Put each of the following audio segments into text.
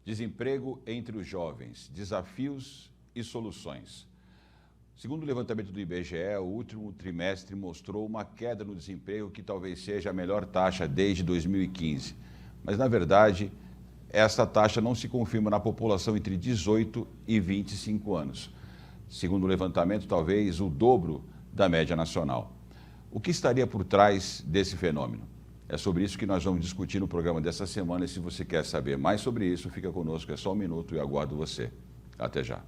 Desemprego entre os jovens, desafios e soluções. Segundo o levantamento do IBGE, o último trimestre mostrou uma queda no desemprego que talvez seja a melhor taxa desde 2015. Mas, na verdade, essa taxa não se confirma na população entre 18 e 25 anos. Segundo o levantamento, talvez o dobro da média nacional. O que estaria por trás desse fenômeno? É sobre isso que nós vamos discutir no programa dessa semana e se você quer saber mais sobre isso, fica conosco, é só um minuto e aguardo você. Até já.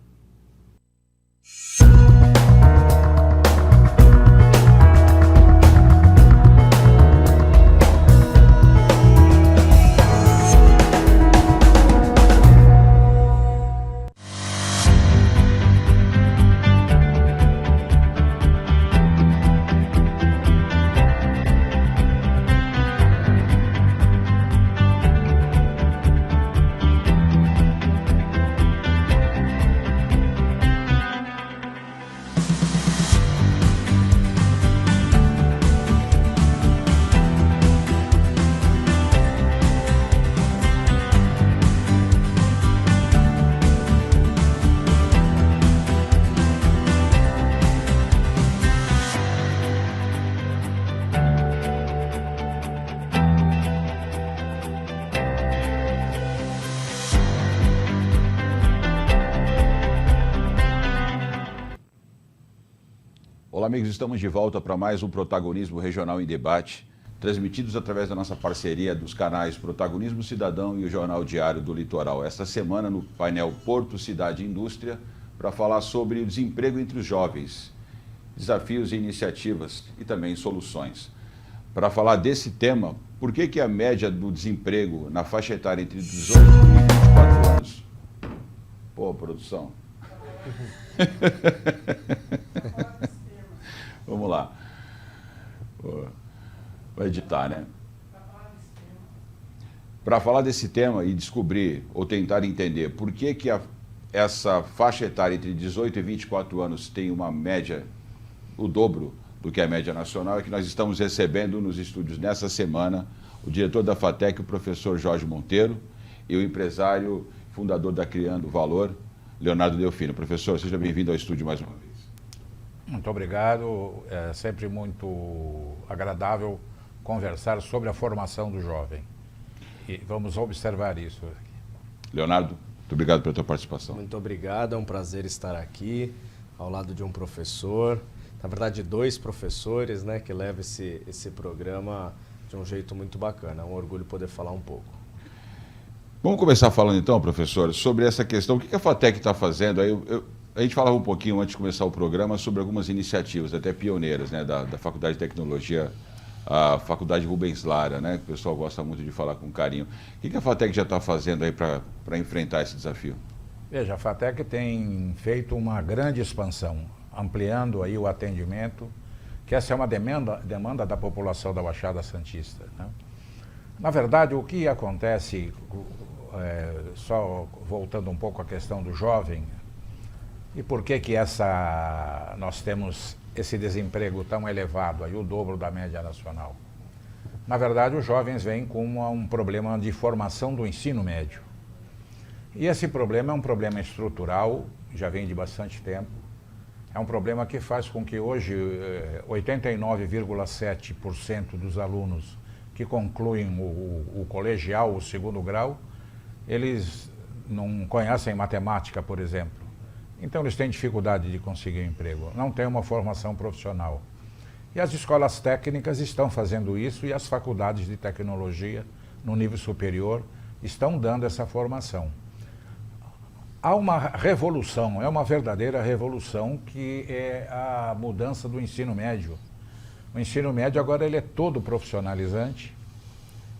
Olá, amigos, estamos de volta para mais um Protagonismo Regional em Debate, transmitidos através da nossa parceria dos canais Protagonismo Cidadão e o Jornal Diário do Litoral. Esta semana no painel Porto, Cidade e Indústria, para falar sobre o desemprego entre os jovens, desafios e iniciativas e também soluções. Para falar desse tema, por que a média do desemprego na faixa etária entre 18 e 24 anos... Pô, produção... Vamos lá. Vai editar, né? Para falar desse tema e descobrir ou tentar entender por que essa faixa etária entre 18 e 24 anos tem uma média, o dobro do que a média nacional, é que nós estamos recebendo nos estúdios nessa semana o diretor da FATEC, o professor Jorge Monteiro, e o empresário fundador da Criando Valor, Leonardo Delfino. Professor, seja bem-vindo ao estúdio mais uma vez. Muito obrigado, é sempre muito agradável conversar sobre a formação do jovem. E vamos observar isso. Leonardo, muito obrigado pela tua participação. Muito obrigado, é um prazer estar aqui, ao lado de um professor, na verdade 2 professores, né, que levam esse programa de um jeito muito bacana. É um orgulho poder falar um pouco. Vamos começar falando então, professor, sobre essa questão. O que a FATEC está fazendo aí? A gente falava um pouquinho antes de começar o programa sobre algumas iniciativas, até pioneiras, né, da Faculdade de Tecnologia, a Faculdade Rubens Lara, né, que o pessoal gosta muito de falar com carinho. O que a FATEC já está fazendo aí para enfrentar esse desafio? Veja, a FATEC tem feito uma grande expansão, ampliando aí o atendimento, que essa é uma demanda da população da Baixada Santista, né? Na verdade, o que acontece, só voltando um pouco à questão do jovem, e por que nós temos esse desemprego tão elevado, aí o dobro da média nacional? Na verdade, os jovens vêm com um problema de formação do ensino médio. E esse problema é um problema estrutural, já vem de bastante tempo. É um problema que faz com que hoje 89,7% dos alunos que concluem o colegial, o segundo grau, eles não conhecem matemática, por exemplo. Então eles têm dificuldade de conseguir um emprego, não têm uma formação profissional. E as escolas técnicas estão fazendo isso e as faculdades de tecnologia no nível superior estão dando essa formação. Há uma revolução, é uma verdadeira revolução, que é a mudança do ensino médio. O ensino médio agora ele é todo profissionalizante,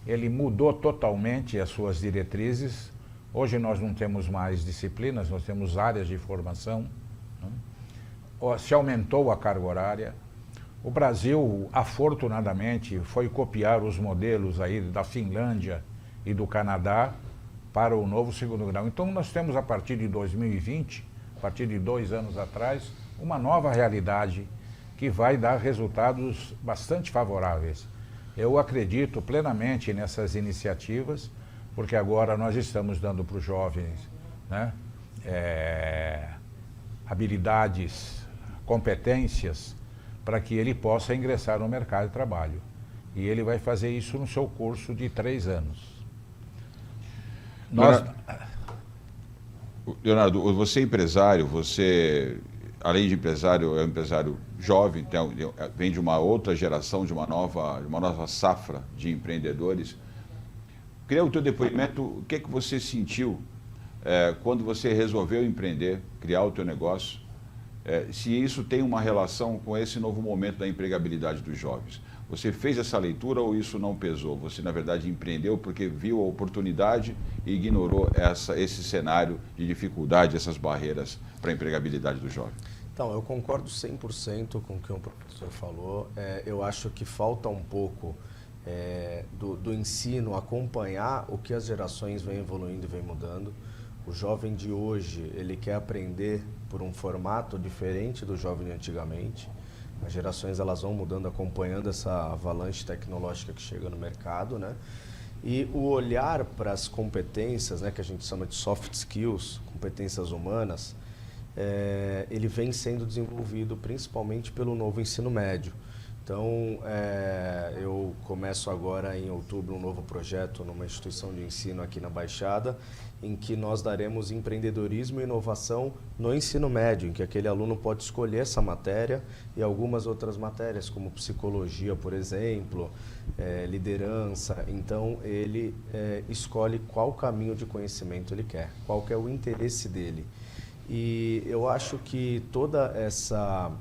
ele mudou totalmente as suas diretrizes. Hoje nós não temos mais disciplinas, nós temos áreas de formação, né? Se aumentou a carga horária. O Brasil, afortunadamente, foi copiar os modelos aí da Finlândia e do Canadá para o novo segundo grau. Então nós temos, a partir de 2020, a partir de 2 anos atrás, uma nova realidade que vai dar resultados bastante favoráveis. Eu acredito plenamente nessas iniciativas, porque agora nós estamos dando para os jovens, né, habilidades, competências para que ele possa ingressar no mercado de trabalho. E ele vai fazer isso no seu curso de 3 anos. Leonardo, você é empresário, você, além de empresário, é um empresário jovem, vem de uma outra geração, de uma nova safra de empreendedores. Queria o teu depoimento, o que é que você sentiu quando você resolveu empreender, criar o teu negócio, se isso tem uma relação com esse novo momento da empregabilidade dos jovens. Você fez essa leitura ou isso não pesou? Você, na verdade, empreendeu porque viu a oportunidade e ignorou esse cenário de dificuldade, essas barreiras para a empregabilidade do jovem? Então, eu concordo 100% com o que o professor falou. Eu acho que falta um pouco do ensino acompanhar o que as gerações vêm evoluindo e vêm mudando. O jovem de hoje, ele quer aprender por um formato diferente do jovem de antigamente. As gerações elas vão mudando, acompanhando essa avalanche tecnológica que chega no mercado, né? E o olhar para as competências, né, que a gente chama de soft skills, competências humanas, ele vem sendo desenvolvido principalmente pelo novo ensino médio. Então, eu começo agora em outubro um novo projeto numa instituição de ensino aqui na Baixada, em que nós daremos empreendedorismo e inovação no ensino médio, em que aquele aluno pode escolher essa matéria e algumas outras matérias, como psicologia, por exemplo, liderança. Então, ele escolhe qual caminho de conhecimento ele quer, qual que é o interesse dele. E eu acho que toda essa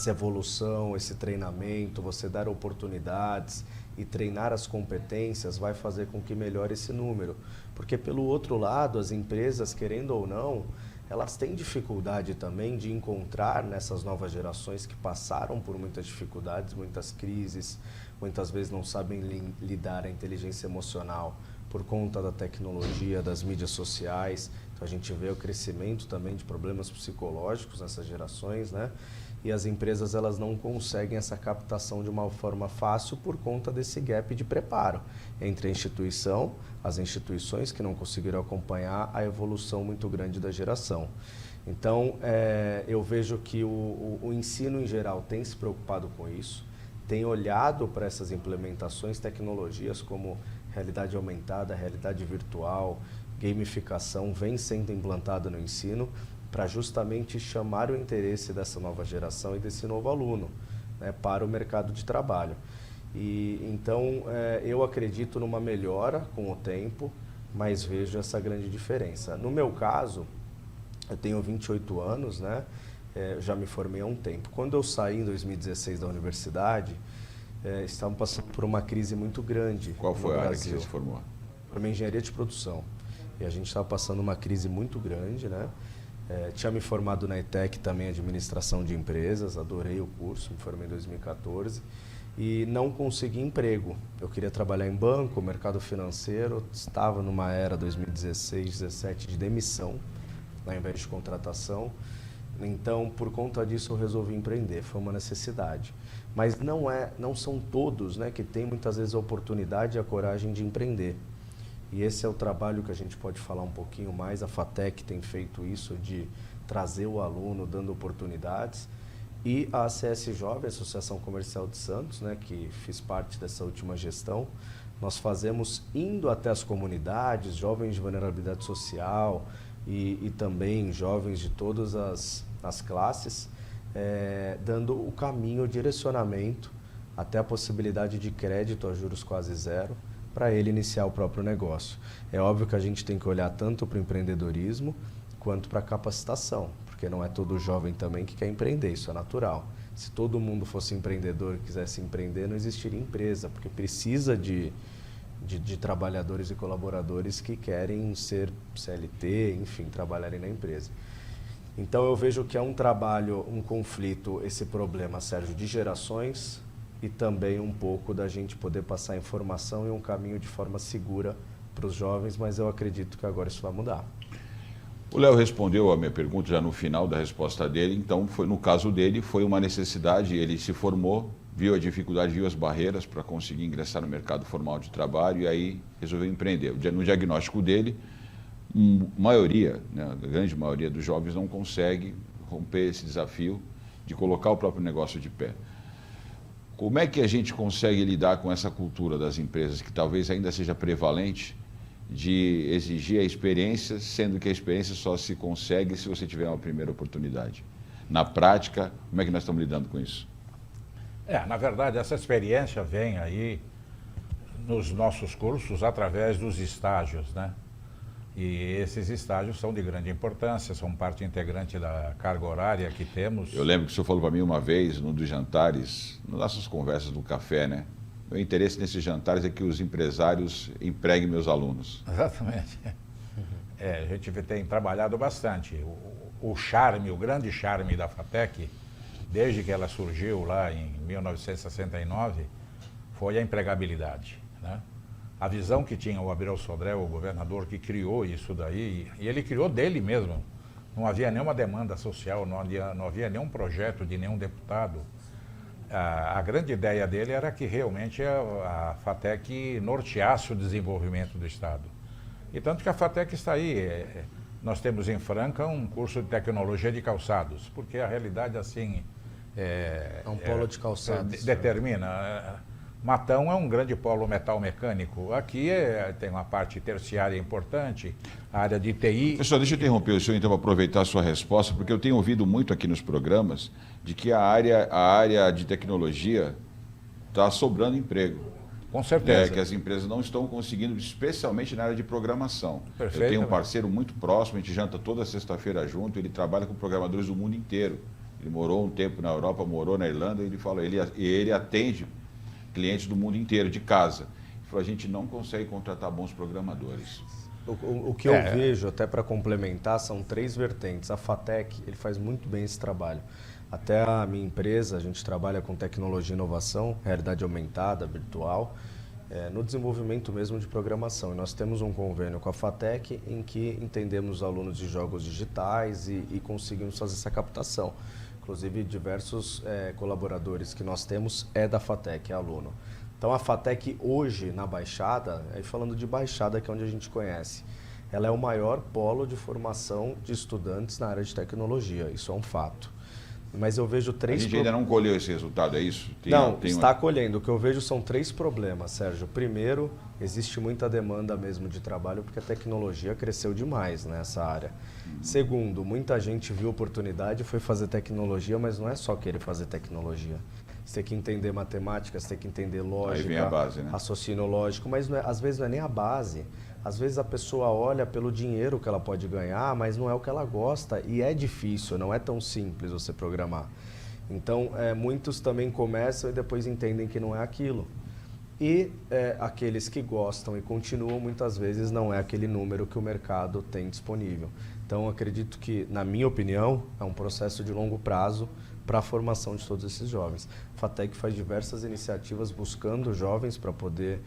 evolução, esse treinamento, você dar oportunidades e treinar as competências vai fazer com que melhore esse número. Porque, pelo outro lado, as empresas, querendo ou não, elas têm dificuldade também de encontrar nessas novas gerações que passaram por muitas dificuldades, muitas crises, muitas vezes não sabem lidar a inteligência emocional por conta da tecnologia, das mídias sociais. Então, a gente vê o crescimento também de problemas psicológicos nessas gerações, né? E as empresas elas não conseguem essa captação de uma forma fácil por conta desse gap de preparo entre a instituição, as instituições que não conseguiram acompanhar a evolução muito grande da geração. Então, eu vejo que o ensino em geral tem se preocupado com isso, tem olhado para essas implementações, tecnologias como realidade aumentada, realidade virtual, gamificação, vem sendo implantada no ensino, para justamente chamar o interesse dessa nova geração e desse novo aluno, né, para o mercado de trabalho. E então eu acredito numa melhora com o tempo, mas vejo essa grande diferença. No meu caso, eu tenho 28 anos, né, já me formei há um tempo. Quando eu saí em 2016 da universidade, estávamos passando por uma crise muito grande. Qual foi a área que Brasil. você se formou? Formei em engenharia de produção. E a gente estava passando uma crise muito grande, né? Tinha me formado na ETEC também, administração de empresas, adorei o curso, me formei em 2014 e não consegui emprego. Eu queria trabalhar em banco, mercado financeiro, estava numa era 2016, 2017 de demissão, ao invés de contratação. Então, por conta disso, eu resolvi empreender, foi uma necessidade. Mas não são todos, né, que têm muitas vezes a oportunidade e a coragem de empreender. E esse é o trabalho que a gente pode falar um pouquinho mais. A FATEC tem feito isso de trazer o aluno, dando oportunidades. E a ACS Jovem, Associação Comercial de Santos, né, que fiz parte dessa última gestão, nós fazemos indo até as comunidades, jovens de vulnerabilidade social e também jovens de todas as classes, dando o caminho, o direcionamento, até a possibilidade de crédito a juros quase zero, para ele iniciar o próprio negócio. É óbvio que a gente tem que olhar tanto para o empreendedorismo quanto para a capacitação, porque não é todo jovem também que quer empreender, isso é natural. Se todo mundo fosse empreendedor e quisesse empreender, não existiria empresa, porque precisa de trabalhadores e colaboradores que querem ser CLT, enfim, trabalharem na empresa. Então eu vejo que é um trabalho, um conflito, esse problema, Sérgio, de gerações, e também um pouco da gente poder passar informação e um caminho de forma segura para os jovens, mas eu acredito que agora isso vai mudar. O Léo respondeu a minha pergunta já no final da resposta dele, então no caso dele foi uma necessidade, ele se formou, viu a dificuldade, viu as barreiras para conseguir ingressar no mercado formal de trabalho e aí resolveu empreender. No diagnóstico dele, a grande maioria dos jovens não consegue romper esse desafio de colocar o próprio negócio de pé. Como é que a gente consegue lidar com essa cultura das empresas, que talvez ainda seja prevalente, de exigir a experiência, sendo que a experiência só se consegue se você tiver uma primeira oportunidade? Na prática, como é que nós estamos lidando com isso? Na verdade, essa experiência vem aí nos nossos cursos através dos estágios, né? E esses estágios são de grande importância, são parte integrante da carga horária que temos. Eu lembro que o senhor falou para mim uma vez, num dos jantares, nas nossas conversas do café, né? Meu interesse nesses jantares é que os empresários empreguem meus alunos. Exatamente. A gente tem trabalhado bastante. O charme, o grande charme da FATEC, desde que ela surgiu lá em 1969, foi a empregabilidade, né? A visão que tinha o Abel Sodré, o governador que criou isso daí, e ele criou dele mesmo. Não havia nenhuma demanda social, não havia nenhum projeto de nenhum deputado. A grande ideia dele era que realmente a FATEC norteasse o desenvolvimento do Estado. E tanto que a FATEC está aí. Nós temos em Franca um curso de tecnologia de calçados, porque a realidade assim... É um polo de calçados. Determina. Matão é um grande polo metal mecânico. Aqui tem uma parte terciária importante, a área de TI. Pessoal, deixa eu interromper o senhor então para aproveitar a sua resposta, porque eu tenho ouvido muito aqui nos programas de que a área de tecnologia está sobrando emprego. Com certeza. Que as empresas não estão conseguindo, especialmente na área de programação. Eu tenho um parceiro muito próximo, a gente janta toda sexta-feira junto, ele trabalha com programadores do mundo inteiro. Ele morou um tempo na Europa, morou na Irlanda, e ele fala, ele atende clientes do mundo inteiro, de casa. Ele falou, a gente não consegue contratar bons programadores. O que eu vejo, até para complementar, são 3 vertentes. A FATEC, ele faz muito bem esse trabalho. Até a minha empresa, a gente trabalha com tecnologia e inovação, realidade aumentada, virtual, no desenvolvimento mesmo de programação. E nós temos um convênio com a FATEC em que entendemos os alunos de jogos digitais e conseguimos fazer essa captação. Inclusive, diversos colaboradores que nós temos da FATEC, é aluno. Então, a FATEC hoje, na Baixada, aí falando de Baixada, que é onde a gente conhece, ela é o maior polo de formação de estudantes na área de tecnologia, isso é um fato. Mas eu vejo 3... A gente ainda não colheu esse resultado, é isso? Está colhendo. O que eu vejo são 3 problemas, Sérgio. Primeiro, existe muita demanda mesmo de trabalho porque a tecnologia cresceu demais nessa área. Segundo, muita gente viu oportunidade e foi fazer tecnologia, mas não é só querer fazer tecnologia. Você tem que entender matemática, você tem que entender lógica, aí vem a base, né? Raciocínio lógico, mas às vezes não é nem a base. Às vezes a pessoa olha pelo dinheiro que ela pode ganhar, mas não é o que ela gosta e é difícil, não é tão simples você programar. Então, muitos também começam e depois entendem que não é aquilo. E aqueles que gostam e continuam, muitas vezes não é aquele número que o mercado tem disponível. Então, acredito que, na minha opinião, é um processo de longo prazo para a formação de todos esses jovens. A FATEC faz diversas iniciativas buscando jovens para poder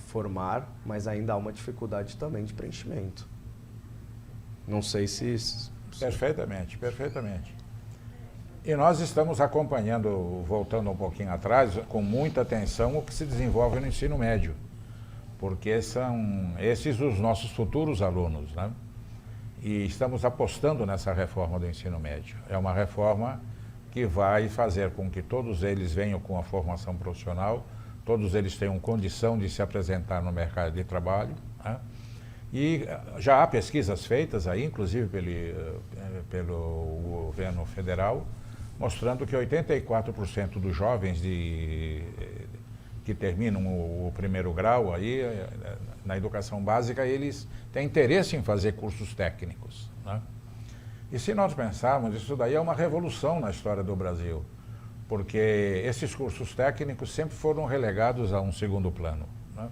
formar, mas ainda há uma dificuldade também de preenchimento. Não sei se... Perfeitamente, perfeitamente. E nós estamos acompanhando, voltando um pouquinho atrás, com muita atenção o que se desenvolve no ensino médio, porque são esses os nossos futuros alunos, né? E estamos apostando nessa reforma do ensino médio. É uma reforma que vai fazer com que todos eles venham com a formação profissional, todos eles tenham condição de se apresentar no mercado de trabalho, né? E já há pesquisas feitas aí, inclusive pelo governo federal, mostrando que 84% dos jovens que terminam o primeiro grau aí, na educação básica, eles têm interesse em fazer cursos técnicos, né? E se nós pensarmos, isso daí é uma revolução na história do Brasil, porque esses cursos técnicos sempre foram relegados a um segundo plano, né?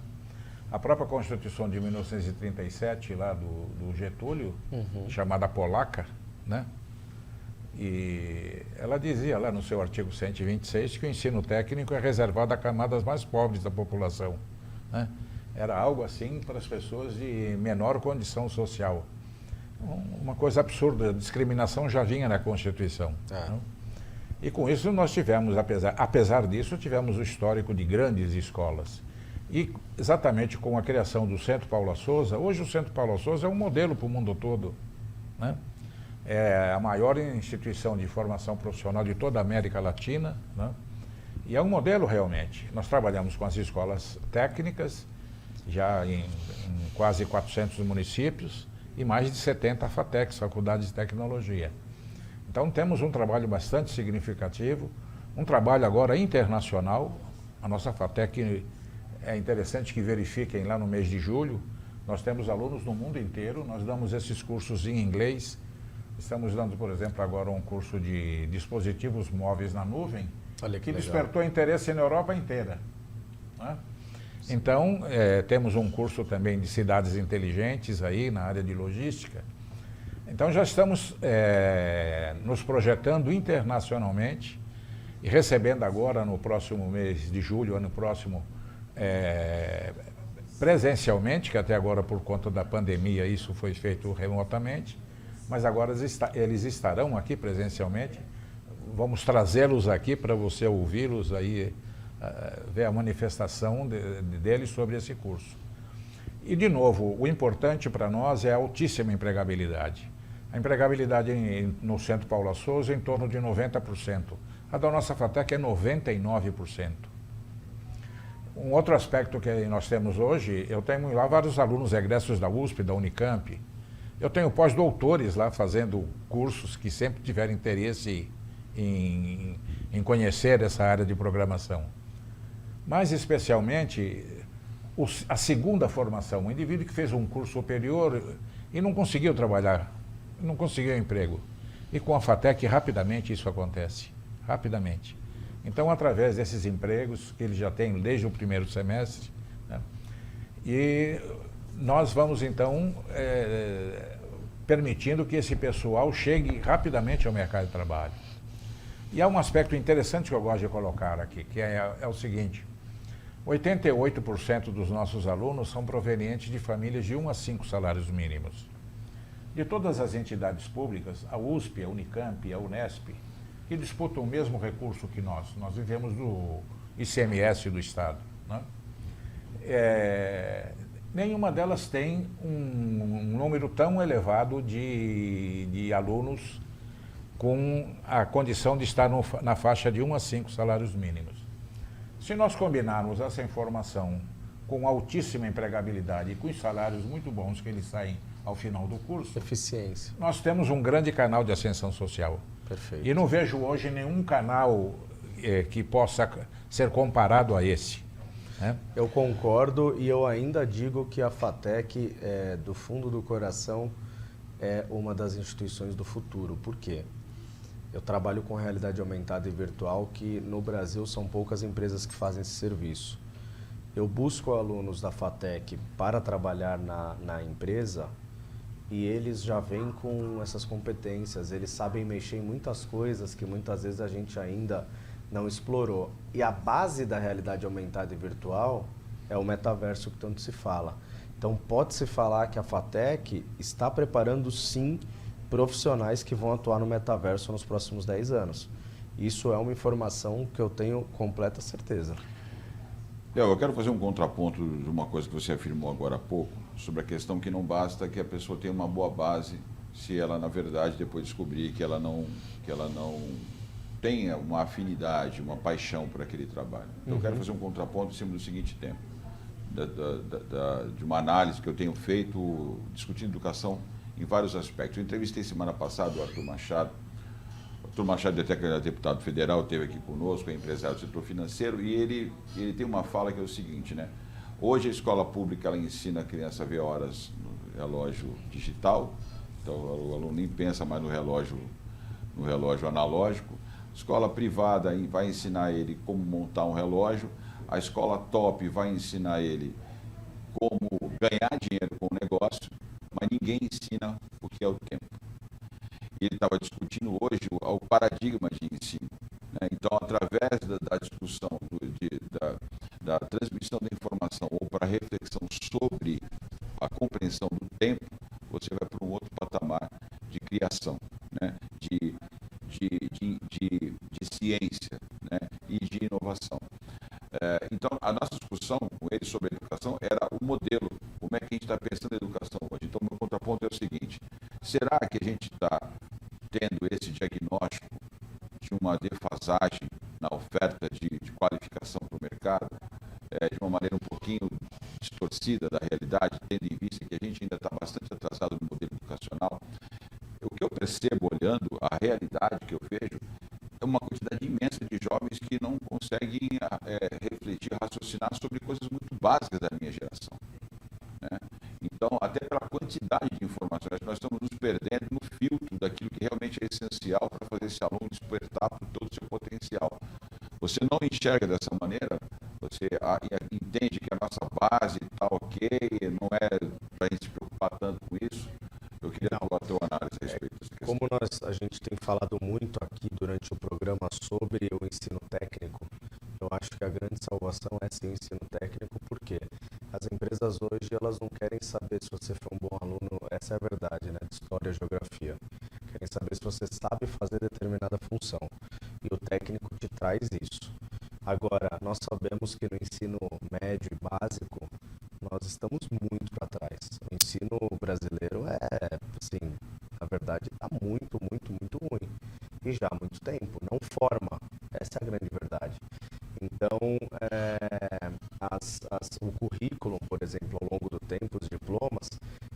A própria Constituição de 1937, lá do Getúlio, chamada Polaca, né? E ela dizia lá no seu artigo 126 que o ensino técnico é reservado a camadas mais pobres da população, né? Era algo assim para as pessoas de menor condição social. uma coisa absurda, a discriminação já vinha na Constituição. Né? E com isso nós tivemos, apesar disso, tivemos o histórico de grandes escolas. E exatamente com a criação do Centro Paula Souza, hoje o Centro Paula Souza é um modelo para o mundo todo. Né? É a maior instituição de formação profissional de toda a América Latina, né? E é um modelo realmente. Nós trabalhamos com as escolas técnicas, já em quase 400 municípios, e mais de 70 FATECs, Faculdades de Tecnologia. Então temos um trabalho bastante significativo, um trabalho agora internacional. A nossa FATEC, é interessante que verifiquem lá no mês de julho, nós temos alunos no mundo inteiro, nós damos esses cursos em inglês. Estamos dando, por exemplo, agora um curso de dispositivos móveis na nuvem, que despertou interesse na Europa inteira. Né? Então, temos um curso também de cidades inteligentes aí na área de logística. Então já estamos nos projetando internacionalmente e recebendo agora no próximo mês de julho, ano próximo, presencialmente, que até agora por conta da pandemia isso foi feito remotamente, mas agora eles estarão aqui presencialmente. Vamos trazê-los aqui para você ouvi-los aí, ver a manifestação deles sobre esse curso. E de novo, o importante para nós é a altíssima empregabilidade. A empregabilidade no Centro Paula Souza é em torno de 90%. A da nossa FATEC é 99%. Um outro aspecto que nós temos hoje, eu tenho lá vários alunos egressos da USP, da Unicamp. Eu tenho pós-doutores lá fazendo cursos que sempre tiveram interesse em conhecer essa área de programação. Mais especialmente, a segunda formação, o indivíduo que fez um curso superior e não conseguiu trabalhar, não conseguiu emprego. E com a FATEC, rapidamente isso acontece, rapidamente. Então, através desses empregos que ele já tem desde o primeiro semestre, né, e nós vamos, então, permitindo que esse pessoal chegue rapidamente ao mercado de trabalho. E há um aspecto interessante que eu gosto de colocar aqui, que é o seguinte: 88% dos nossos alunos são provenientes de famílias de 1 a 5 salários mínimos. De todas as entidades públicas, a USP, a Unicamp, a Unesp, que disputam o mesmo recurso que nós vivemos do ICMS do Estado, né? Nenhuma delas tem um número tão elevado de alunos com a condição de estar na faixa de 1 a 5 salários mínimos. Se nós combinarmos essa informação com altíssima empregabilidade e com os salários muito bons que eles saem ao final do curso, eficiência, nós temos um grande canal de ascensão social. Perfeito. E não vejo hoje nenhum canal que possa ser comparado a esse. Né? Eu concordo e eu ainda digo que a FATEC, do fundo do coração, é uma das instituições do futuro. Por quê? Eu trabalho com realidade aumentada e virtual, que no Brasil são poucas empresas que fazem esse serviço. Eu busco alunos da FATEC para trabalhar na empresa e eles já vêm com essas competências, eles sabem mexer em muitas coisas que muitas vezes a gente ainda não explorou. E a base da realidade aumentada e virtual é o metaverso que tanto se fala. Então pode-se falar que a FATEC está preparando sim profissionais que vão atuar no metaverso nos próximos 10 anos. Isso é uma informação que eu tenho completa certeza. Eu quero fazer um contraponto de uma coisa que você afirmou agora há pouco, sobre a questão que não basta que a pessoa tenha uma boa base, se ela, na verdade, depois descobrir que ela não tenha uma afinidade, uma paixão por aquele trabalho. Então, eu quero fazer um contraponto em cima do seguinte tema, de uma análise que eu tenho feito, discutindo educação em vários aspectos. Eu entrevistei semana passada o Arthur Machado. O Arthur Machado, até que era deputado federal, esteve aqui conosco, é empresário do setor financeiro, e ele tem uma fala que é o seguinte, né? Hoje a escola pública ela ensina a criança a ver horas no relógio digital, então o aluno nem pensa mais no relógio analógico. A escola privada vai ensinar ele como montar um relógio, a escola top vai ensinar ele como ganhar dinheiro com o negócio, mas ninguém ensina o que é o tempo. E ele estava discutindo hoje o paradigma de ensino, né? Então, através da discussão, da transmissão da informação ou para a reflexão sobre a compreensão do tempo, você vai para um outro patamar criação, né? de ciência, né? E de inovação. Então, a nossa discussão com ele sobre a educação era o modelo, como é que a gente está pensando a educação hoje. Então, o meu contraponto é o seguinte: será que a gente está tendo esse diagnóstico de uma defasagem na oferta de qualificação para o mercado, de uma maneira um pouquinho distorcida da realidade, tendo em vista que a gente ainda está bastante atrasado no modelo educacional? O que eu percebo olhando a realidade que eu vejo é uma quantidade imensa de jovens que não conseguem refletir, raciocinar sobre coisas muito básicas da minha geração, né? Então, até pela quantidade de informações, nós estamos nos perdendo no filtro daquilo que realmente é essencial para fazer esse aluno despertar por todo o seu potencial. Você não enxerga dessa maneira, você entende que a nossa base está ok, não é para a gente se preocupar tanto com isso. Eu queria dar a tua análise a respeito dessa questão. Como a gente tem falado muito aqui durante o programa sobre o ensino técnico, eu acho que a grande salvação é sim o ensino técnico, porque as empresas hoje elas não querem saber se você foi um bom aluno, essa é a verdade, né, de história e geografia. Querem saber se você sabe fazer determinada função. E o técnico te traz isso. Agora, nós sabemos que no ensino médio e básico, nós estamos muito para trás. O ensino brasileiro assim, na verdade, está muito, muito, muito ruim. E já há muito tempo, não forma. Essa é a grande verdade. Então, o currículo, por exemplo, ao longo do tempo, os diplomas,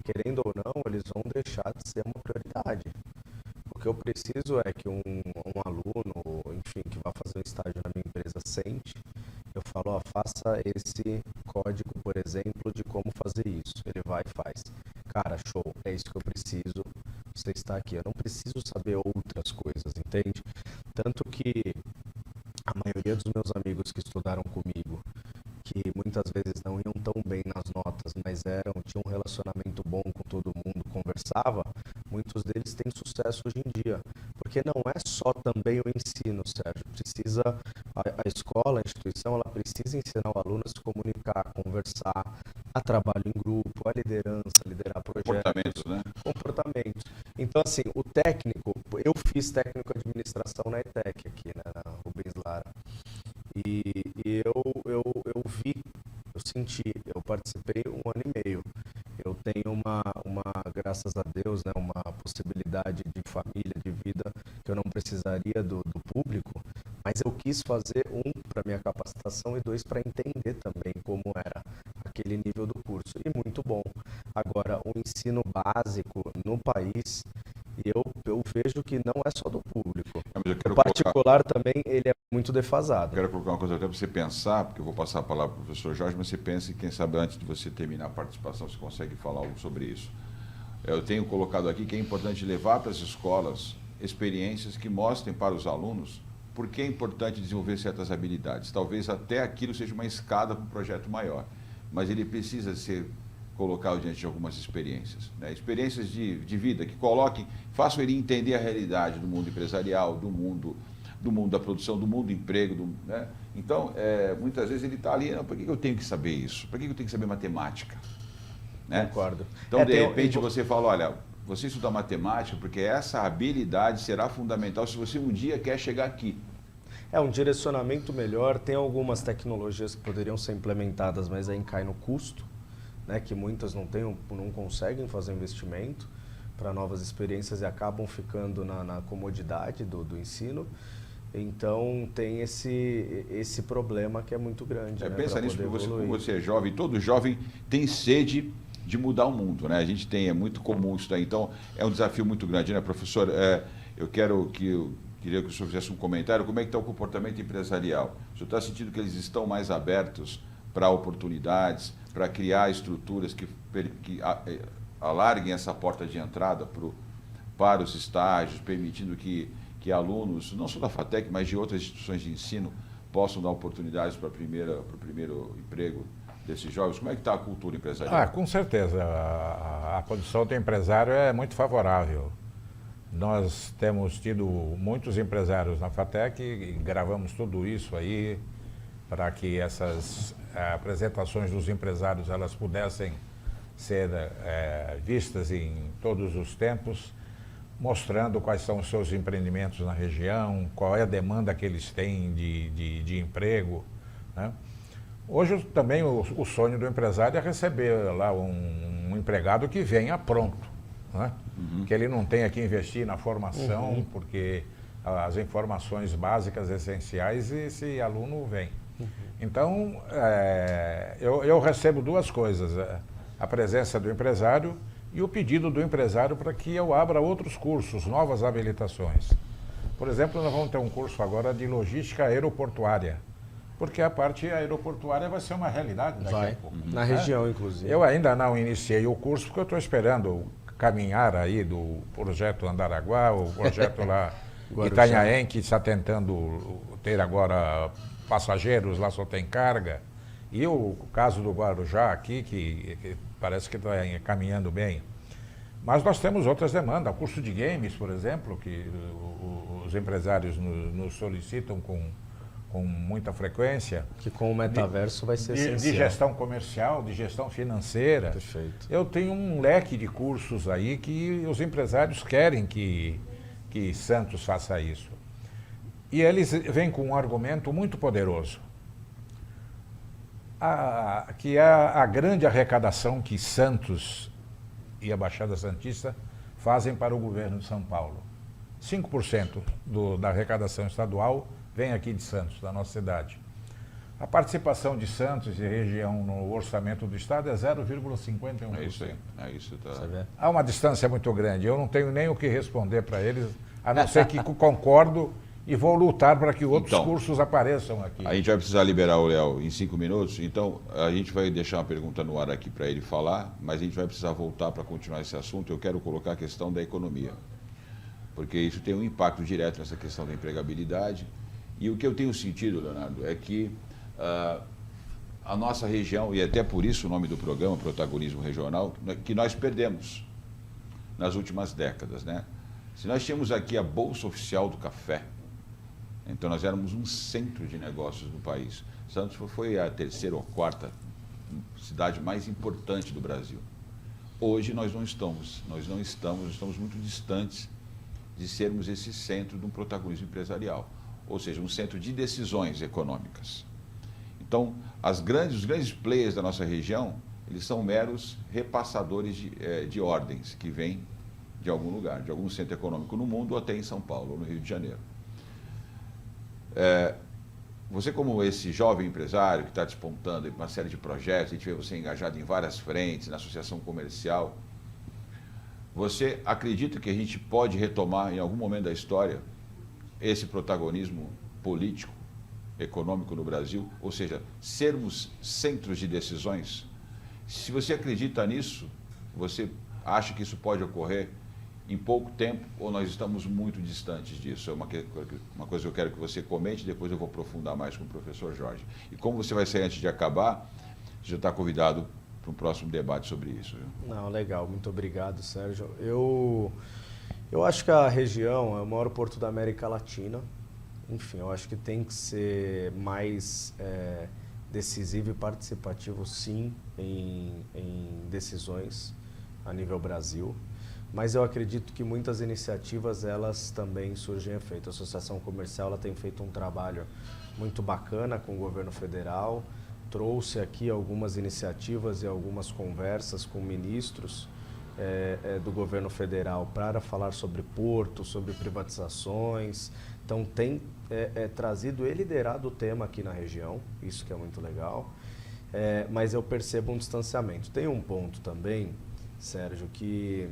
querendo ou não, eles vão deixar de ser uma prioridade. O que eu preciso é que um aluno, enfim, que vai fazer um estágio na minha empresa sente, eu falo, faça esse código, por exemplo, de como fazer isso. Ele vai e faz. Cara, show, é isso que eu preciso, você está aqui. Eu não preciso saber outras coisas, entende? Tanto que a maioria dos meus amigos que estudaram comigo, que muitas vezes não iam tão bem nas notas, mas tinham um relacionamento bom com todo mundo, conversava, muitos deles têm sucesso hoje em dia. Porque não é só também o ensino, Sérgio. A escola, a instituição, ela precisa ensinar o aluno a se comunicar, conversar, a trabalho em grupo, a liderança, liderar projetos. Comportamentos, né? Comportamentos. Então, assim, o técnico, eu fiz técnico de administração na ETEC aqui, né, na Rubens Lara. E eu vi, eu senti, eu participei 1 ano e meio. Eu tenho graças a Deus, né, uma possibilidade de família, de vida, que eu não precisaria do público, mas eu quis fazer para minha capacitação e 2 para entender também como era aquele nível do curso. E muito bom. Agora, o ensino básico no país, eu vejo que não é só do público. O particular também, ele é muito defasado. Quero colocar uma coisa até para você pensar, porque eu vou passar a palavra para o professor Jorge, mas você pense, quem sabe antes de você terminar a participação, você consegue falar algo sobre isso. Eu tenho colocado aqui que é importante levar para as escolas experiências que mostrem para os alunos por que é importante desenvolver certas habilidades. Talvez até aquilo seja uma escada para um projeto maior, mas ele precisa ser colocado diante de algumas experiências, né? Experiências de vida que façam ele entender a realidade do mundo empresarial, do mundo da produção, do mundo do emprego, né? Então, muitas vezes ele está ali, por que eu tenho que saber isso? Por que eu tenho que saber matemática? Né? Concordo. Então, de repente, você fala, olha, você estuda matemática porque essa habilidade será fundamental se você um dia quer chegar aqui. Um direcionamento melhor, tem algumas tecnologias que poderiam ser implementadas, mas aí cai no custo, né, que muitas não conseguem fazer investimento para novas experiências e acabam ficando na comodidade do ensino. Então tem esse problema que é muito grande. Né, pensa nisso, porque como você é jovem, todo jovem tem sede de mudar o mundo, né? A gente é muito comum isso daí. Então é um desafio muito grande, né, professor? Eu queria que o senhor fizesse um comentário. Como é que está o comportamento empresarial? O senhor está sentindo que eles estão mais abertos para oportunidades, para criar estruturas que alarguem essa porta de entrada para os estágios, permitindo que alunos, não só da FATEC, mas de outras instituições de ensino, possam dar oportunidades para o primeiro emprego desses jovens? Como é que está a cultura empresarial? Com certeza. A condição do empresário é muito favorável. Nós temos tido muitos empresários na FATEC e gravamos tudo isso aí para que essas apresentações dos empresários elas pudessem ser vistas em todos os tempos. mostrando quais são os seus empreendimentos na região, qual é a demanda que eles têm de emprego, né? Hoje também o sonho do empresário é receber lá um empregado que venha pronto, né? Que ele não tenha que investir na formação, porque as informações básicas, essenciais, esse aluno vem. Então, eu recebo duas coisas, a presença do empresário e o pedido do empresário para que eu abra outros cursos, novas habilitações. Por exemplo, nós vamos ter um curso agora de logística aeroportuária, porque a parte aeroportuária vai ser uma realidade daqui a pouco. Na região, inclusive. Eu ainda não iniciei o curso, porque eu estou esperando caminhar aí do projeto Andaraguá, o projeto lá Itanhaém, que está tentando ter agora passageiros, lá só tem carga, e o caso do Guarujá aqui, que parece que está caminhando bem. Mas nós temos outras demandas, o curso de games, por exemplo, que os empresários nos solicitam com muita frequência. Que com o metaverso vai ser essencial. De gestão comercial, de gestão financeira. Perfeito. Eu tenho um leque de cursos aí que os empresários querem que Santos faça isso. E eles vêm com um argumento muito poderoso, que é a grande arrecadação que Santos e a Baixada Santista fazem para o governo de São Paulo. 5% da arrecadação estadual vem aqui de Santos, da nossa cidade. A participação de Santos e região no orçamento do Estado é 0,51%. É isso aí. É isso, tá. Há uma distância muito grande. Eu não tenho nem o que responder para eles, a não ser que concordo e vou lutar para que outros cursos apareçam aqui. A gente vai precisar liberar o Léo em 5 minutos, então a gente vai deixar uma pergunta no ar aqui para ele falar, mas a gente vai precisar voltar para continuar esse assunto. Eu quero colocar a questão da economia, porque isso tem um impacto direto nessa questão da empregabilidade. E o que eu tenho sentido, Leonardo, é que a nossa região, e até por isso o nome do programa, Protagonismo Regional, que nós perdemos nas últimas décadas, né? Se nós tínhamos aqui a Bolsa Oficial do Café, então nós éramos um centro de negócios do país. Santos foi a terceira ou quarta cidade mais importante do Brasil. Hoje nós não estamos muito distantes de sermos esse centro de um protagonismo empresarial, ou seja, um centro de decisões econômicas. Então, os grandes players da nossa região, eles são meros repassadores de ordens que vêm de algum lugar, de algum centro econômico no mundo, ou até em São Paulo, ou no Rio de Janeiro. Você, como esse jovem empresário que está despontando uma série de projetos, a gente vê você engajado em várias frentes, na associação comercial, você acredita que a gente pode retomar em algum momento da história esse protagonismo político, econômico no Brasil, ou seja, sermos centros de decisões? Se você acredita nisso, você acha que isso pode ocorrer em pouco tempo ou nós estamos muito distantes disso? É uma coisa que eu quero que você comente, depois eu vou aprofundar mais com o professor Jorge. E como você vai sair antes de acabar, você já está convidado para um próximo debate sobre isso. Viu? Não, legal, muito obrigado, Sérgio. Eu acho que a região é o maior porto da América Latina. Enfim, eu acho que tem que ser mais decisivo e participativo, sim, em decisões a nível Brasil. Mas eu acredito que muitas iniciativas, elas também surgem efeito. A Associação Comercial, ela tem feito um trabalho muito bacana com o governo federal, trouxe aqui algumas iniciativas e algumas conversas com ministros do governo federal para falar sobre porto, sobre privatizações. Então tem trazido e liderado o tema aqui na região, isso que é muito legal, mas eu percebo um distanciamento. Tem um ponto também, Sérgio, que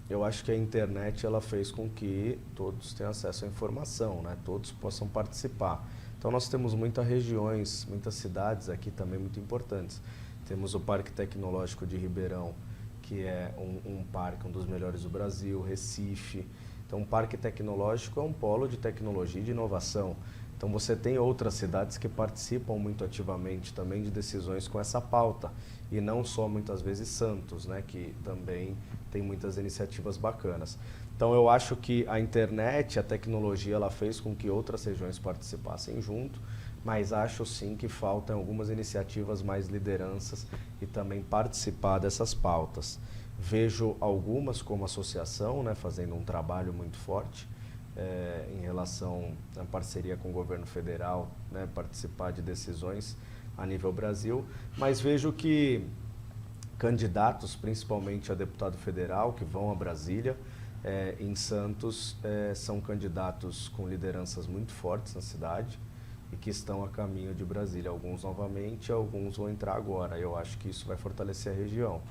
eu acho que a internet ela fez com que todos tenham acesso à informação, né? Todos possam participar. Então nós temos muitas regiões, muitas cidades aqui também muito importantes. Temos o Parque Tecnológico de Ribeirão, que é um parque, um dos melhores do Brasil, Recife. Então, o Parque Tecnológico é um polo de tecnologia e de inovação. Então, você tem outras cidades que participam muito ativamente também de decisões com essa pauta. E não só, muitas vezes, Santos, né, que também tem muitas iniciativas bacanas. Então, eu acho que a internet, a tecnologia, ela fez com que outras regiões participassem junto, mas acho sim que faltam algumas iniciativas, mais lideranças e também participar dessas pautas. Vejo algumas como associação, né, fazendo um trabalho muito forte em relação à parceria com o governo federal, né, participar de decisões a nível Brasil, mas vejo que candidatos, principalmente a deputado federal, que vão a Brasília, em Santos, são candidatos com lideranças muito fortes na cidade e que estão a caminho de Brasília. Alguns novamente, alguns vão entrar agora. Eu acho que isso vai fortalecer a região.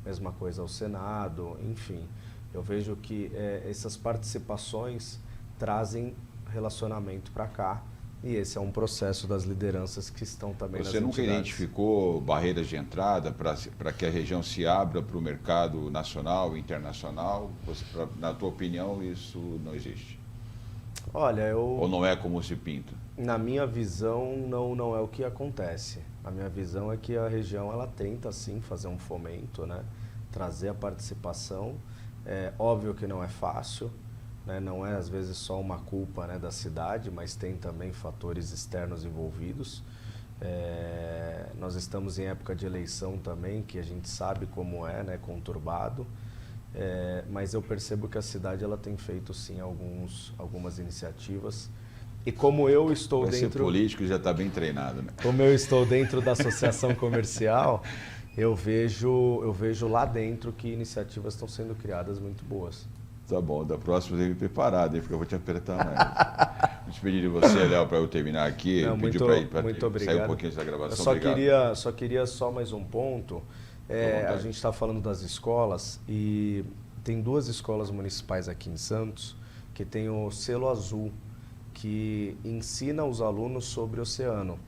Mesma coisa ao Senado, enfim. Eu vejo que essas participações trazem relacionamento para cá e esse é um processo das lideranças que estão também nas entidades. Você nunca identificou barreiras de entrada para que a região se abra para o mercado nacional e internacional? Na tua opinião, isso não existe? Olha, Ou não é como se pinta? Na minha visão, não é o que acontece. A minha visão é que a região ela tenta sim fazer um fomento, né? Trazer a participação. É óbvio que não é fácil, né? Não é às vezes só uma culpa, né, da cidade, mas tem também fatores externos envolvidos. Nós estamos em época de eleição também, que a gente sabe como é, né, conturbado. Mas eu percebo que a cidade ela tem feito sim algumas iniciativas. E como eu estou Vai dentro... ser político já está bem treinado, né? Como eu estou dentro da associação comercial, eu vejo lá dentro que iniciativas estão sendo criadas muito boas. Tá bom, da próxima você vem preparado, hein, porque eu vou te apertar mais. Vou te pedir de você, Léo, para eu terminar aqui. Não, muito obrigado. Sair um pouquinho dessa gravação. Eu só queria mais um ponto. A gente está falando das escolas e tem 2 escolas municipais aqui em Santos que tem o selo azul, que ensina os alunos sobre o oceano.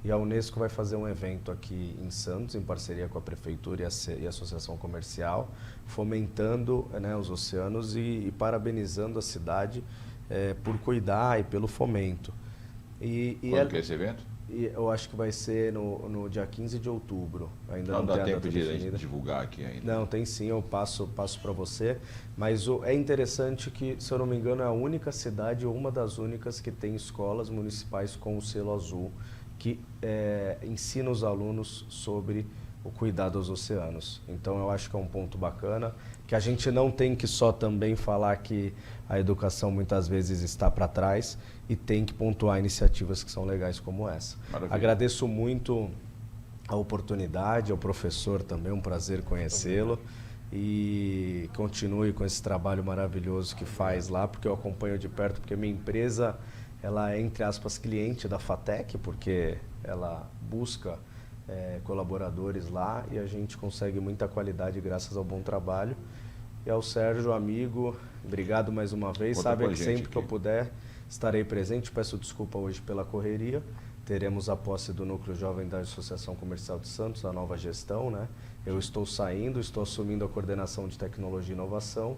E a Unesco vai fazer um evento aqui em Santos, em parceria com a Prefeitura e a Associação Comercial, fomentando, né, os oceanos e parabenizando a cidade por cuidar e pelo fomento. Quando que é esse evento? Eu acho que vai ser no dia 15 de outubro. Ainda não dá tem a tempo data de definida. divulgar aqui ainda. Não, tem sim, eu passo para você. Mas é interessante que, se eu não me engano, é a única cidade, ou uma das únicas, que tem escolas municipais com o selo azul, que ensina os alunos sobre o cuidado aos oceanos. Então eu acho que é um ponto bacana, que a gente não tem que só também falar que a educação muitas vezes está para trás e tem que pontuar iniciativas que são legais como essa. Maravilha. Agradeço muito a oportunidade, ao professor também, um prazer conhecê-lo e continue com esse trabalho maravilhoso que faz lá, porque eu acompanho de perto, porque minha empresa ela é, entre aspas, cliente da FATEC, porque ela busca colaboradores lá e a gente consegue muita qualidade graças ao bom trabalho. E ao Sérgio, amigo, obrigado mais uma vez. Sabe que sempre que eu puder estarei presente. Peço desculpa hoje pela correria. Teremos a posse do Núcleo Jovem da Associação Comercial de Santos, a nova gestão, né? Eu estou saindo, estou assumindo a coordenação de tecnologia e inovação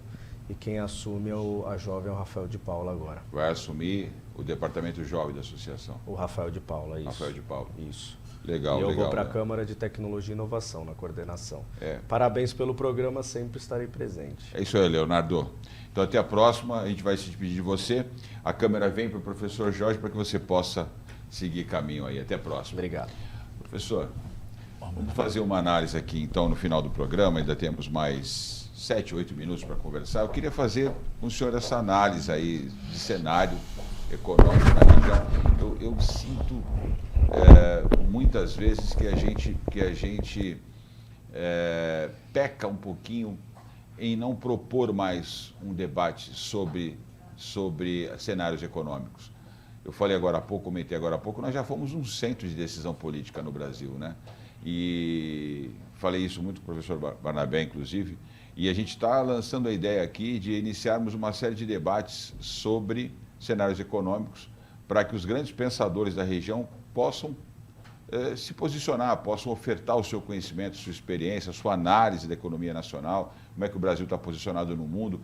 e quem assume a jovem é o Rafael de Paula agora. Vai assumir o departamento jovem da associação. O Rafael de Paula, isso. Rafael de Paula. Isso. Legal, e eu legal, vou para a né? Câmara de Tecnologia e Inovação, na coordenação. É. Parabéns pelo programa, sempre estarei presente. É isso aí, Leonardo. Então, até a próxima. A gente vai se despedir de você. A câmera vem para o professor Jorge para que você possa seguir caminho aí. Até a próxima. Obrigado. Professor, vamos fazer uma análise aqui, então, no final do programa. Ainda temos mais 7, 8 minutos para conversar. Eu queria fazer com o senhor essa análise aí de cenário econômico na região. Eu sinto muitas vezes que a gente peca um pouquinho em não propor mais um debate sobre cenários econômicos. Eu falei agora há pouco, comentei agora há pouco, nós já fomos um centro de decisão política no Brasil, né? E falei isso muito com o professor Barnabé, inclusive, e a gente está lançando a ideia aqui de iniciarmos uma série de debates sobre cenários econômicos para que os grandes pensadores da região possam se posicionar, possam ofertar o seu conhecimento, sua experiência, sua análise da economia nacional, como é que o Brasil está posicionado no mundo.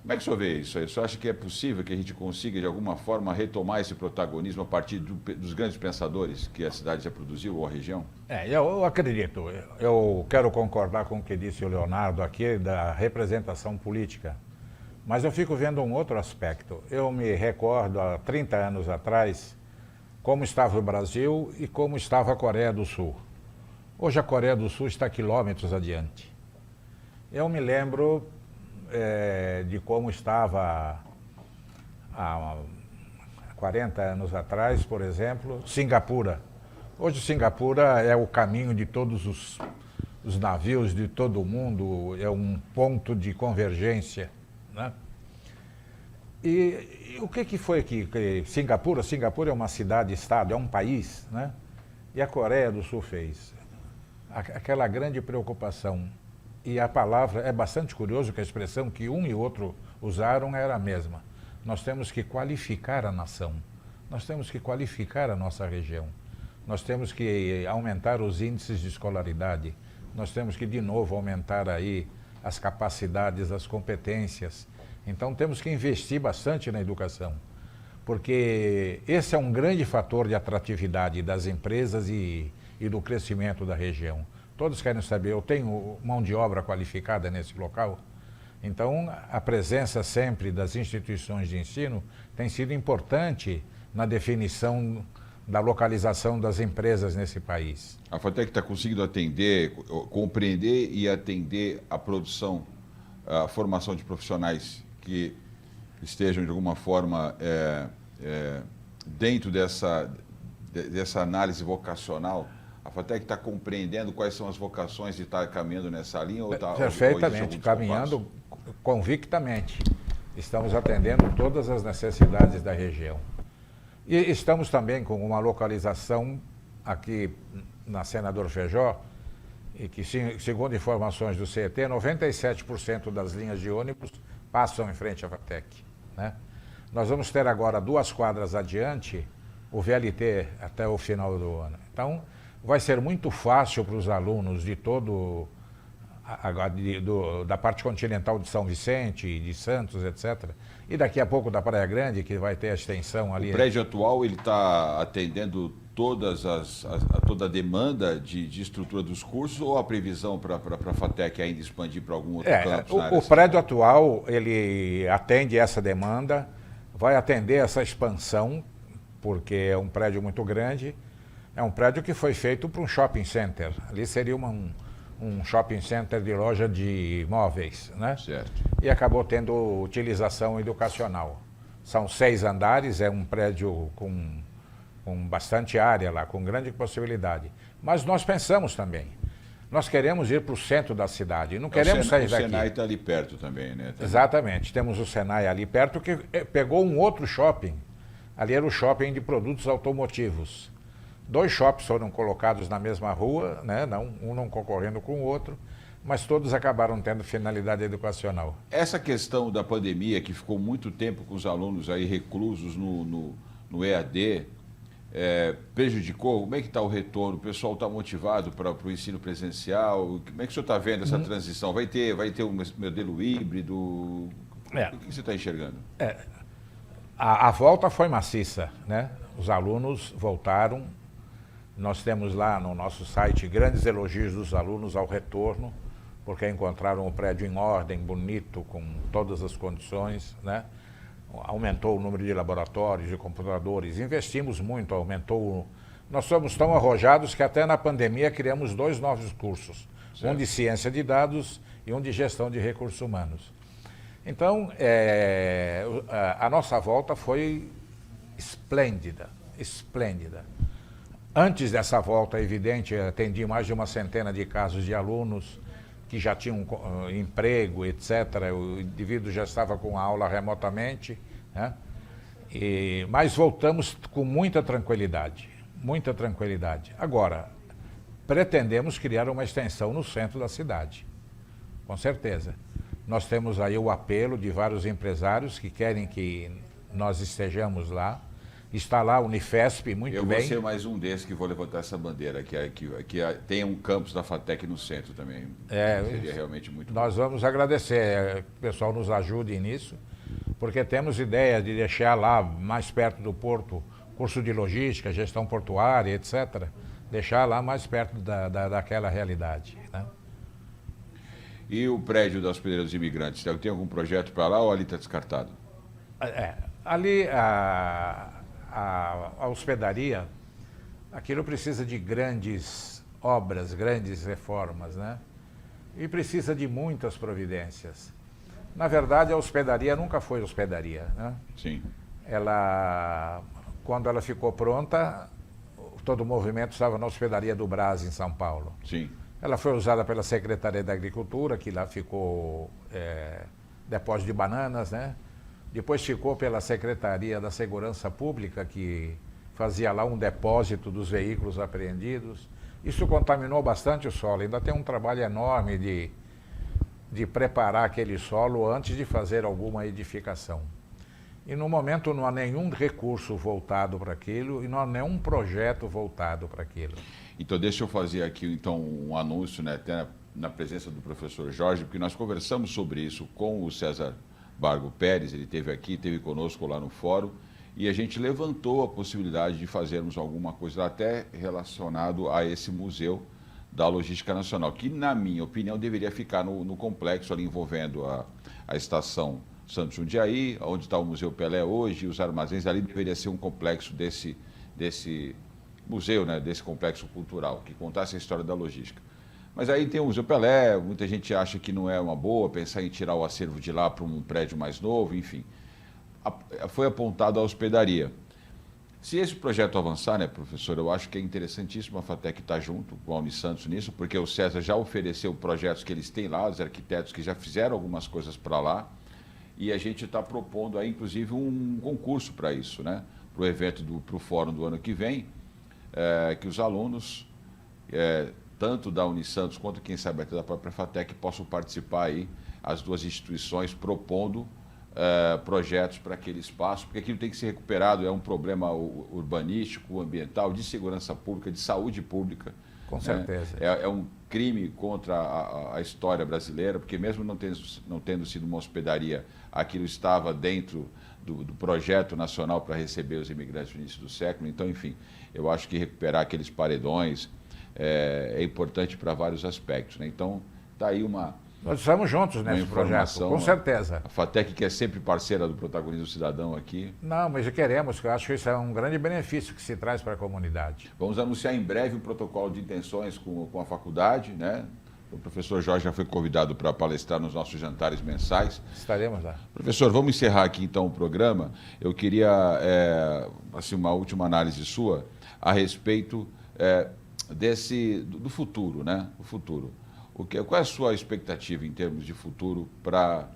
Como é que o senhor vê isso aí? O senhor acha que é possível que a gente consiga, de alguma forma, retomar esse protagonismo a partir dos grandes pensadores que a cidade já produziu, ou a região? Eu acredito. Eu quero concordar com o que disse o Leonardo aqui, da representação política. Mas eu fico vendo um outro aspecto. Eu me recordo, há 30 anos atrás, como estava o Brasil e como estava a Coreia do Sul. Hoje a Coreia do Sul está quilômetros adiante. Eu me lembro de como estava há 40 anos atrás, por exemplo, Singapura. Hoje Singapura é o caminho de todos os navios de todo o mundo, é um ponto de convergência, né? E o que foi que Singapura? Singapura é uma cidade-estado, é um país, né? E a Coreia do Sul fez aquela grande preocupação. E a palavra, é bastante curioso que a expressão que um e outro usaram era a mesma. Nós temos que qualificar a nação, nós temos que qualificar a nossa região, nós temos que aumentar os índices de escolaridade, nós temos que, de novo, aumentar aí as capacidades, as competências. Então, temos que investir bastante na educação, porque esse é um grande fator de atratividade das empresas e do crescimento da região. Todos querem saber, eu tenho mão de obra qualificada nesse local? Então, a presença sempre das instituições de ensino tem sido importante na definição da localização das empresas nesse país. A FATEC está conseguindo atender, compreender e atender a produção, a formação de profissionais que estejam, de alguma forma, dentro dessa análise vocacional. A FATEC está compreendendo quais são as vocações e está caminhando nessa linha? Ou tá, perfeitamente, caminhando convictamente. Estamos atendendo todas as necessidades da região. E estamos também com uma localização aqui na Senador Feijó, e que, segundo informações do CET, 97% das linhas de ônibus passam em frente à FATEC, né? Nós vamos ter agora 2 quadras adiante o VLT até o final do ano. Então, vai ser muito fácil para os alunos de da parte continental de São Vicente, de Santos, etc. E daqui a pouco da Praia Grande, que vai ter a extensão ali. O prédio atual, ele está atendendo toda a demanda de estrutura dos cursos, ou a previsão para a FATEC ainda expandir para algum outro campus? O prédio atual, ele atende essa demanda, vai atender essa expansão, porque é um prédio muito grande. É um prédio que foi feito para um shopping center. Ali seria um shopping center de loja de móveis, né? Certo. E acabou tendo utilização educacional. São 6 andares, é um prédio com bastante área lá, com grande possibilidade. Mas nós pensamos também, nós queremos ir para o centro da cidade, não queremos sair daqui. O Senai está ali perto também, né? Exatamente, temos o Senai ali perto, que pegou um outro shopping. Ali era o shopping de produtos automotivos. 2 shoppings foram colocados na mesma rua, né? Um não concorrendo com o outro, mas todos acabaram tendo finalidade educacional. Essa questão da pandemia, que ficou muito tempo com os alunos aí reclusos no EAD, prejudicou? Como é que está o retorno? O pessoal está motivado para o ensino presencial? Como é que o senhor está vendo essa transição? Vai ter um modelo híbrido? O que você está enxergando? A volta foi maciça, né? Os alunos voltaram. Nós temos lá no nosso site grandes elogios dos alunos ao retorno, porque encontraram o prédio em ordem, bonito, com todas as condições, né? Aumentou o número de laboratórios, de computadores, investimos muito, aumentou. Nós somos tão arrojados que até na pandemia criamos 2 novos cursos, certo. Um de ciência de dados e um de gestão de recursos humanos. Então, a nossa volta foi esplêndida, esplêndida. Antes dessa volta, é evidente, atendi mais de 100 de casos de alunos que já tinham emprego, etc. O indivíduo já estava com a aula remotamente, né? Mas voltamos com muita tranquilidade, muita tranquilidade. Agora, pretendemos criar uma extensão no centro da cidade, com certeza. Nós temos aí o apelo de vários empresários que querem que nós estejamos lá. Está lá a Unifesp, muito bem. Eu vou ser mais um desses que vou levantar essa bandeira, que tem um campus da FATEC no centro também. Seria realmente muito bom. Nós vamos agradecer, que o pessoal nos ajude nisso, porque temos ideia de deixar lá, mais perto do porto, curso de logística, gestão portuária, etc. Deixar lá mais perto daquela realidade, né? E o prédio da Hospedaria dos Imigrantes, tem algum projeto para lá ou ali está descartado? Ali a hospedaria, aquilo precisa de grandes obras, grandes reformas, né? e precisa de muitas providências. Na verdade, a hospedaria nunca foi hospedaria, né? Sim. Quando ela ficou pronta, todo o movimento estava na hospedaria do Brás, em São Paulo. Sim. Ela foi usada pela Secretaria da Agricultura, que lá ficou depósito de bananas, né? Depois ficou pela Secretaria da Segurança Pública, que fazia lá um depósito dos veículos apreendidos. Isso contaminou bastante o solo. Ainda tem um trabalho enorme de preparar aquele solo antes de fazer alguma edificação. E no momento não há nenhum recurso voltado para aquilo e não há nenhum projeto voltado para aquilo. Então deixa eu fazer aqui então um anúncio, né, até na presença do professor Jorge, porque nós conversamos sobre isso com o César Bargo Pérez, ele esteve aqui, esteve conosco lá no fórum, e a gente levantou a possibilidade de fazermos alguma coisa até relacionado a esse museu da Logística Nacional, que na minha opinião deveria ficar no complexo ali envolvendo a estação Santos Jundiaí, onde está o Museu Pelé hoje, e os armazéns ali deveria ser um complexo desse museu, né, desse complexo cultural, que contasse a história da logística. Mas aí tem o Museu Pelé, muita gente acha que não é uma boa pensar em tirar o acervo de lá para um prédio mais novo, enfim. Foi apontado a hospedaria. Se esse projeto avançar, né, professor, eu acho que é interessantíssimo a FATEC estar junto com a Unisantos nisso, porque o César já ofereceu projetos que eles têm lá, os arquitetos que já fizeram algumas coisas para lá, e a gente está propondo aí, inclusive, um concurso para isso, né, para o evento, para o fórum do ano que vem, que os alunos, tanto da Unisantos quanto, quem sabe, até da própria FATEC, possam participar aí, as duas instituições propondo projetos para aquele espaço, porque aquilo tem que ser recuperado, é um problema urbanístico, ambiental, de segurança pública, de saúde pública. Com certeza. É um crime contra a história brasileira, porque mesmo não tendo sido uma hospedaria, aquilo estava dentro do projeto nacional para receber os imigrantes no início do século. Então, enfim, eu acho que recuperar aqueles paredões é importante para vários aspectos, né? Então, está aí Nós estamos juntos nesse projeto, com certeza. A FATEC, que é sempre parceira do protagonismo cidadão aqui. Não, mas queremos, eu acho que isso é um grande benefício que se traz para a comunidade. Vamos anunciar em breve um protocolo de intenções com a faculdade, né? O professor Jorge já foi convidado para palestrar nos nossos jantares mensais. Estaremos lá. Professor, vamos encerrar aqui então o programa. Eu queria, assim, uma última análise sua a respeito do futuro, né? O futuro. Qual é a sua expectativa em termos de futuro para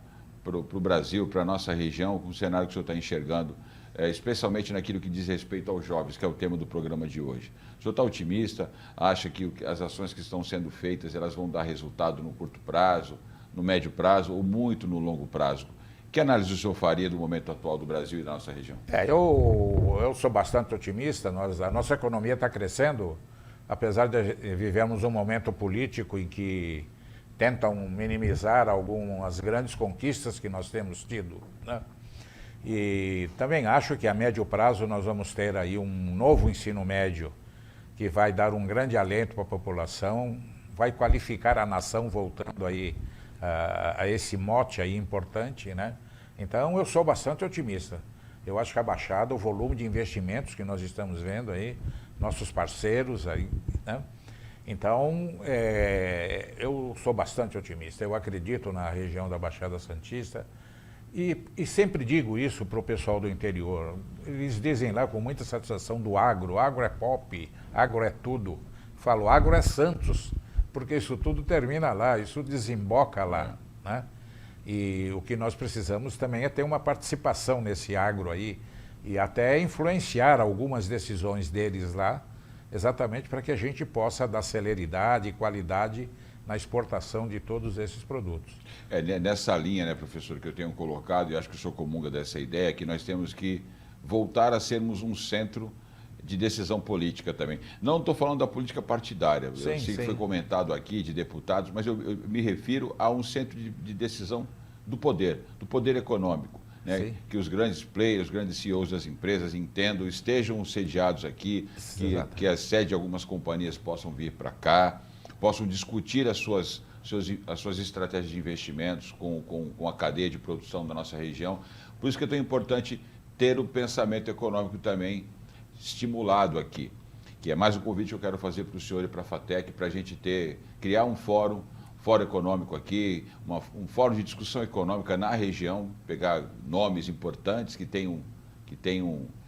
o Brasil, para a nossa região, com o cenário que o senhor está enxergando, especialmente naquilo que diz respeito aos jovens, que é o tema do programa de hoje? O senhor está otimista? Acha que as ações que estão sendo feitas elas vão dar resultado no curto prazo, no médio prazo ou muito no longo prazo? Que análise o senhor faria do momento atual do Brasil e da nossa região? Eu sou bastante otimista. A nossa economia está crescendo, apesar de vivermos um momento político em que tentam minimizar algumas grandes conquistas que nós temos tido, né? E também acho que a médio prazo nós vamos ter aí um novo ensino médio que vai dar um grande alento para a população, vai qualificar a nação, voltando aí a esse mote aí importante, né? Então eu sou bastante otimista. Eu acho que a Baixada, o volume de investimentos que nós estamos vendo aí, nossos parceiros aí, né? Então, eu sou bastante otimista. Eu acredito na região da Baixada Santista e sempre digo isso para o pessoal do interior. Eles dizem lá com muita satisfação do agro. Agro é pop, agro é tudo. Falo, agro é Santos, porque isso tudo termina lá, isso desemboca lá, né? E o que nós precisamos também é ter uma participação nesse agro aí e até influenciar algumas decisões deles lá, exatamente para que a gente possa dar celeridade e qualidade na exportação de todos esses produtos. Nessa linha, né, professor, que eu tenho colocado, e acho que o senhor comunga dessa ideia, que nós temos que voltar a sermos um centro de decisão política também. Não estou falando da política partidária, eu sei que foi comentado aqui, de deputados, mas eu me refiro a um centro de decisão do poder econômico, né? Que os grandes players, os grandes CEOs das empresas entendam, estejam sediados aqui, que a sede de algumas companhias possam vir para cá, possam discutir as suas estratégias de investimentos com a cadeia de produção da nossa região. Por isso que é tão importante ter o pensamento econômico também estimulado aqui, que é mais um convite que eu quero fazer para o senhor e para a FATEC, para a gente criar um fórum fórum econômico aqui, um fórum de discussão econômica na região, pegar nomes importantes que tenham,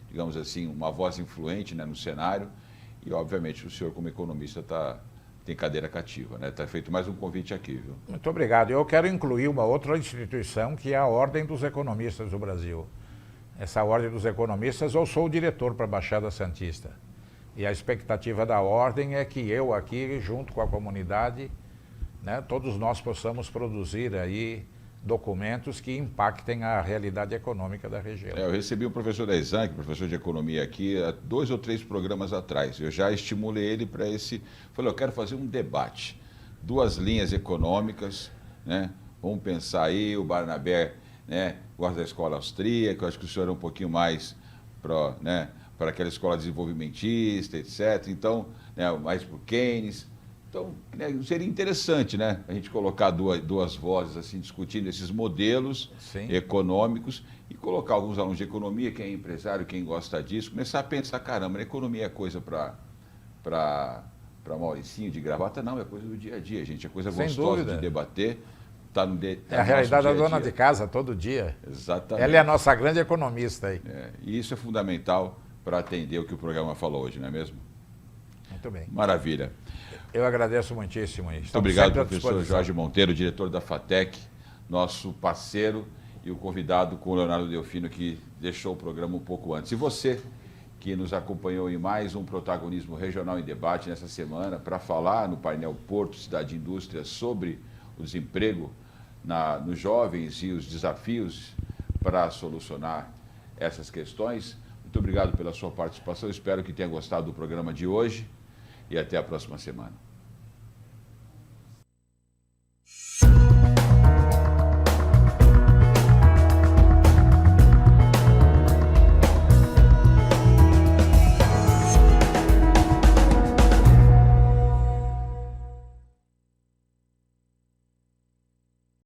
digamos assim, uma voz influente, né, no cenário. E, obviamente, o senhor, como economista, tem cadeira cativa, né? Está feito mais um convite aqui, viu? Muito obrigado. Eu quero incluir uma outra instituição, que é a Ordem dos Economistas do Brasil. Essa Ordem dos Economistas, eu sou o diretor para a Baixada Santista. E a expectativa da Ordem é que eu aqui, junto com a comunidade, né, todos nós possamos produzir aí documentos que impactem a realidade econômica da região. Eu recebi o professor da Exanc, professor de economia aqui, há 2 ou 3 programas atrás. Eu já estimulei ele para esse... Falei, eu quero fazer um debate. 2 linhas econômicas, né? Vamos pensar aí, o Barnabé, né, gosta da escola austríaca, eu acho que o senhor é um pouquinho mais para, né, para aquela escola desenvolvimentista, etc. Então, né, mais para o Keynes. Então, né, seria interessante, né, a gente colocar duas vozes assim, discutindo esses modelos econômicos e colocar alguns alunos de economia, quem é empresário, quem gosta disso, começar a pensar, caramba, a economia é coisa para Mauricinho de gravata? Não, é coisa do dia a dia, gente, é coisa Sem gostosa dúvida. de debater. É a realidade da dona de casa, todo dia. Exatamente. Ela é a nossa grande economista aí. E isso é fundamental para atender o que o programa falou hoje, não é mesmo? Muito bem. Maravilha. Eu agradeço muitíssimo. Muito obrigado, professor Jorge Monteiro, diretor da FATEC, nosso parceiro e o convidado com o Leonardo Delfino, que deixou o programa um pouco antes. E você, que nos acompanhou em mais um Protagonismo Regional em Debate nessa semana, para falar no painel Porto, Cidade e Indústria sobre o desemprego nos jovens e os desafios para solucionar essas questões. Muito obrigado pela sua participação, espero que tenha gostado do programa de hoje e até a próxima semana.